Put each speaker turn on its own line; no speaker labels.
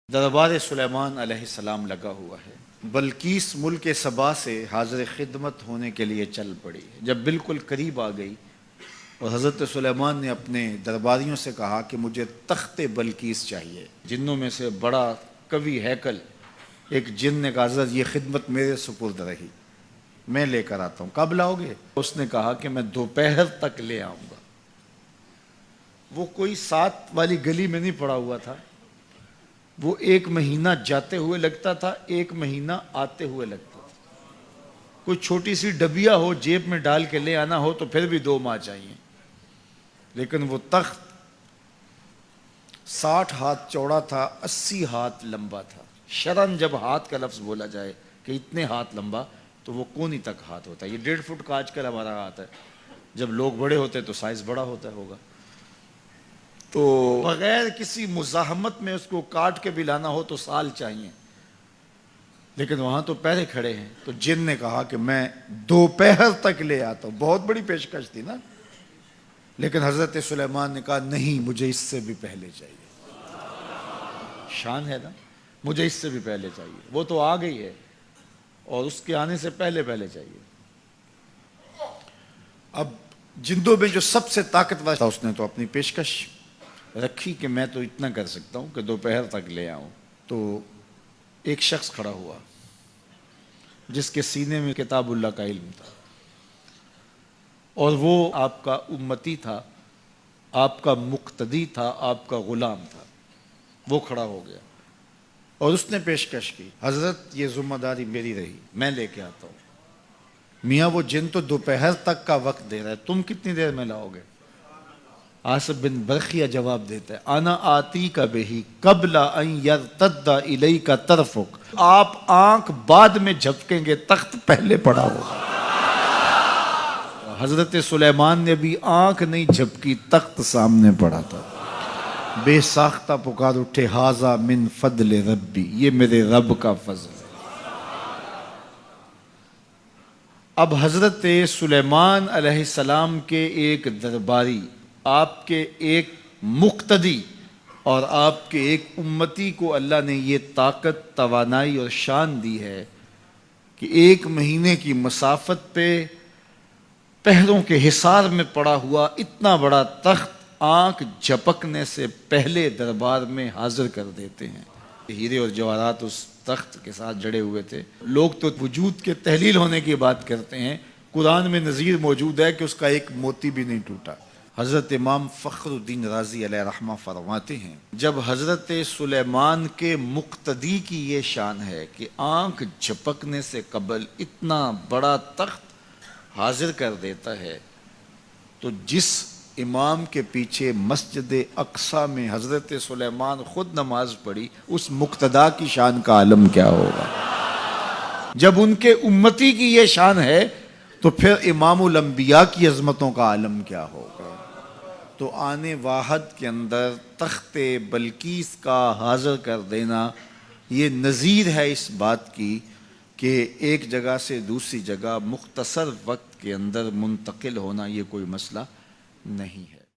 دربار سلیمان علیہ السلام لگا ہوا ہے۔ بلقیس ملک سبا سے حاضر خدمت ہونے کے لیے چل پڑی۔ جب بالکل قریب آ گئی اور حضرت سلیمان نے اپنے درباریوں سے کہا کہ مجھے تخت بلقیس چاہیے، جنوں میں سے بڑا قوی ہیکل ایک جن نے کہا حضرت یہ خدمت میرے سپرد رہی، میں لے کر آتا ہوں۔ کب لاؤ گے؟ اس نے کہا کہ میں دوپہر تک لے آؤں گا۔ وہ کوئی 7 والی گلی میں نہیں پڑا ہوا تھا، وہ 1 مہینہ جاتے ہوئے لگتا تھا، 1 مہینہ آتے ہوئے لگتا تھا۔ کوئی چھوٹی سی ڈبیا ہو جیب میں ڈال کے لے آنا ہو تو پھر بھی 2 ماہ چاہیے، لیکن وہ تخت 60 ہاتھ چوڑا تھا، 80 ہاتھ لمبا تھا۔ شرن جب ہاتھ کا لفظ بولا جائے کہ اتنے ہاتھ لمبا تو وہ کونی تک ہاتھ ہوتا ہے۔ یہ 1.5 فٹ کا آج کل ہمارا ہاتھ ہے، جب لوگ بڑے ہوتے تو سائز بڑا ہوتا ہوگا، تو بغیر کسی مزاحمت میں اس کو کاٹ کے بھی لانا ہو تو سال چاہیے، لیکن وہاں تو پہلے کھڑے ہیں۔ تو جن نے کہا کہ میں دوپہر تک لے آتا ہوں۔ بہت بڑی پیشکش تھی نا، لیکن حضرت سلیمان نے کہا نہیں، مجھے اس سے بھی پہلے چاہیے۔ شان ہے نا، مجھے اس سے بھی پہلے چاہیے۔ وہ تو آ گئی ہے اور اس کے آنے سے پہلے چاہیے۔ اب جندوں میں جو سب سے طاقتور تھا اس نے تو اپنی پیشکش رکھی کہ میں تو اتنا کر سکتا ہوں کہ دوپہر تک لے آؤں۔ تو ایک شخص کھڑا ہوا جس کے سینے میں کتاب اللہ کا علم تھا، اور وہ آپ کا امتی تھا، آپ کا مقتدی تھا، آپ کا غلام تھا۔ وہ کھڑا ہو گیا اور اس نے پیشکش کی، حضرت یہ ذمہ داری میری رہی، میں لے کے آتا ہوں۔ میاں وہ جن تو دوپہر تک کا وقت دے رہا ہے، تم کتنی دیر میں لاؤ گے؟ آصف بن برخیہ جواب دیتا ہے، انا آتی کا بہی قبل ان یرتد الیک طرفک۔ آپ آنکھ بعد میں جھپکیں گے، تخت پہلے پڑا ہوگا۔ حضرت سلیمان نے بھی آنکھ نہیں جھپکی، تخت سامنے پڑا تھا۔ بے ساختہ پکار اٹھے، ھذا من فضل ربی، یہ میرے رب کا فضل ہے۔ اب حضرت سلیمان علیہ السلام کے ایک درباری، آپ کے ایک مقتدی اور آپ کے ایک امتی کو اللہ نے یہ طاقت، توانائی اور شان دی ہے کہ 1 مہینے کی مسافت پہ پہروں کے حصار میں پڑا ہوا اتنا بڑا تخت آنکھ جھپکنے سے پہلے دربار میں حاضر کر دیتے ہیں۔ ہیرے اور جواہرات اس تخت کے ساتھ جڑے ہوئے تھے۔ لوگ تو وجود کے تحلیل ہونے کی بات کرتے ہیں، قرآن میں نظیر موجود ہے کہ اس کا ایک موتی بھی نہیں ٹوٹا۔ حضرت امام فخر الدین رازی علیہ رحمہ فرماتے ہیں، جب حضرت سلیمان کے مقتدی کی یہ شان ہے کہ آنکھ جھپکنے سے قبل اتنا بڑا تخت حاضر کر دیتا ہے، تو جس امام کے پیچھے مسجد اقصی میں حضرت سلیمان خود نماز پڑھی، اس مقتدا کی شان کا عالم کیا ہوگا؟ جب ان کے امتی کی یہ شان ہے تو پھر امام الانبیاء کی عظمتوں کا عالم کیا ہوگا؟ تو آنے واحد کے اندر تخت بلقیس کا حاضر کر دینا یہ نظیر ہے اس بات کی کہ ایک جگہ سے دوسری جگہ مختصر وقت کے اندر منتقل ہونا یہ کوئی مسئلہ نہیں ہے۔